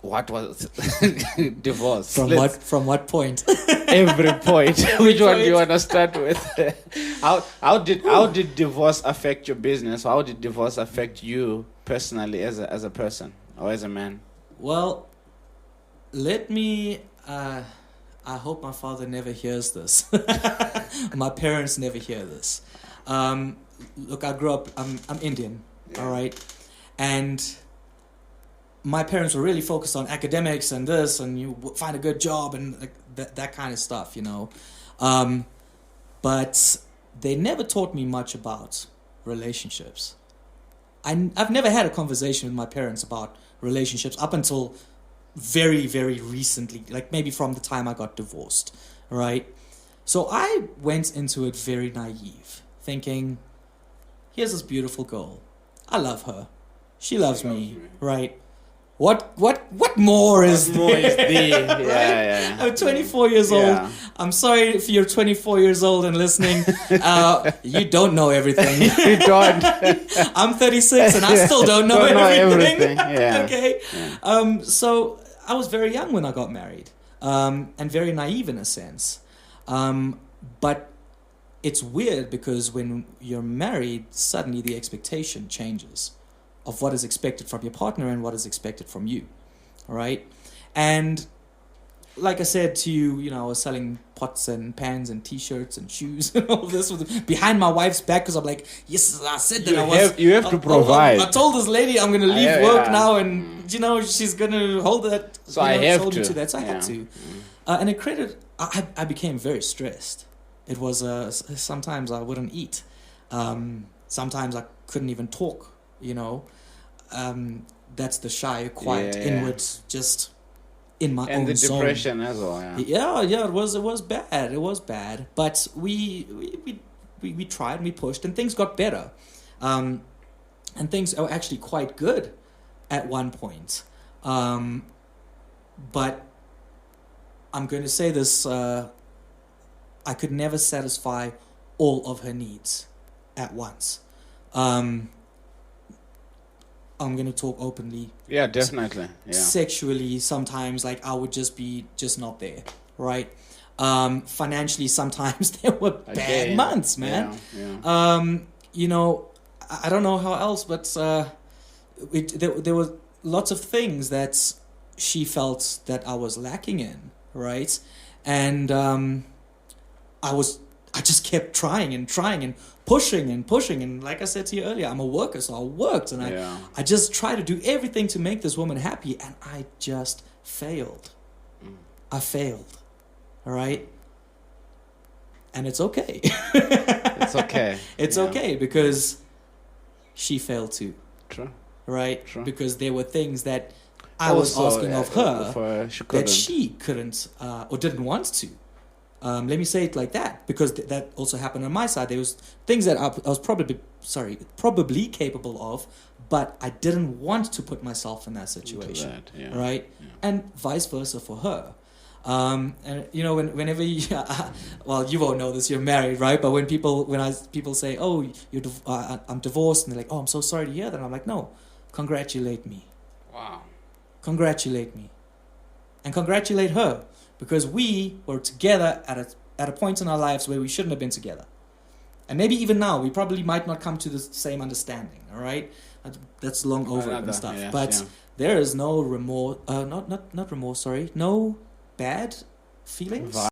What was divorce? From what point? Every point. Which one do you want to start with? How did divorce affect your business? How did divorce affect you personally as a person or as a man? Well, let me. I hope my father never hears this. My parents never hear this. Look, I grew up. I'm Indian. All right, and my parents were really focused on academics and this, and you find a good job and like that kind of stuff, you know. But they never taught me much about relationships. I've never had a conversation with my parents about relationships up until very, very recently, like maybe from the time I got divorced, right? So I went into it very naive, thinking, here's this beautiful girl. I love her. She loves me, right? What more is there? Right? Yeah. I'm 24 years old. I'm sorry if you're 24 years old and listening. You don't know everything. You don't. I'm 36 and I still don't know everything. Yeah. Okay. Yeah. So I was very young when I got married, and very naive in a sense. But it's weird because when you're married, suddenly the expectation changes of what is expected from your partner and what is expected from you, all right? And like I said to you, you know, I was selling pots and pans and T-shirts and shoes and all this behind my wife's back because I'm like, yes, I said that you have to provide. I told this lady I'm going to leave work now and, you know, she's going to hold that. So I have to. So I had to. And it created, I became very stressed. It was, sometimes I wouldn't eat. Sometimes I couldn't even talk. You know, that's the shy, quiet, inward, just in my own zone. And the depression as well. Yeah. It was bad. It was bad. But we tried and we pushed, and things got better. And things are actually quite good at one point. But I'm going to say this: I could never satisfy all of her needs at once. I'm going to talk openly. Yeah, definitely. Yeah. Sexually, sometimes, like, I would just be not there, right? Financially, sometimes there were bad months, man. Yeah. You know, I don't know how else, but there were lots of things that she felt that I was lacking in, right? And I just kept trying and pushing, and like I said to you earlier, I'm a worker, so I worked, and I just tried to do everything to make this woman happy, and I just failed. I failed, all right? And it's okay. It's okay. It's okay, because she failed too. True. Right? True. Because there were things that I was asking of her that she couldn't or didn't want to. Let me say it like that, because that also happened on my side. There was things that I was probably capable of, but I didn't want to put myself in that situation, right? Yeah. And vice versa for her. And you know, whenever you, well, you won't know this, you're married, right? But when people say, "Oh, I'm divorced," and they're like, "Oh, I'm so sorry to hear that," I'm like, "No, congratulate me." Wow. Congratulate me, and congratulate her. Because we were together at a point in our lives where we shouldn't have been together. And maybe even now, we probably might not come to the same understanding, all right? That's long over and stuff. Yes, but there is no remorse, no bad feelings.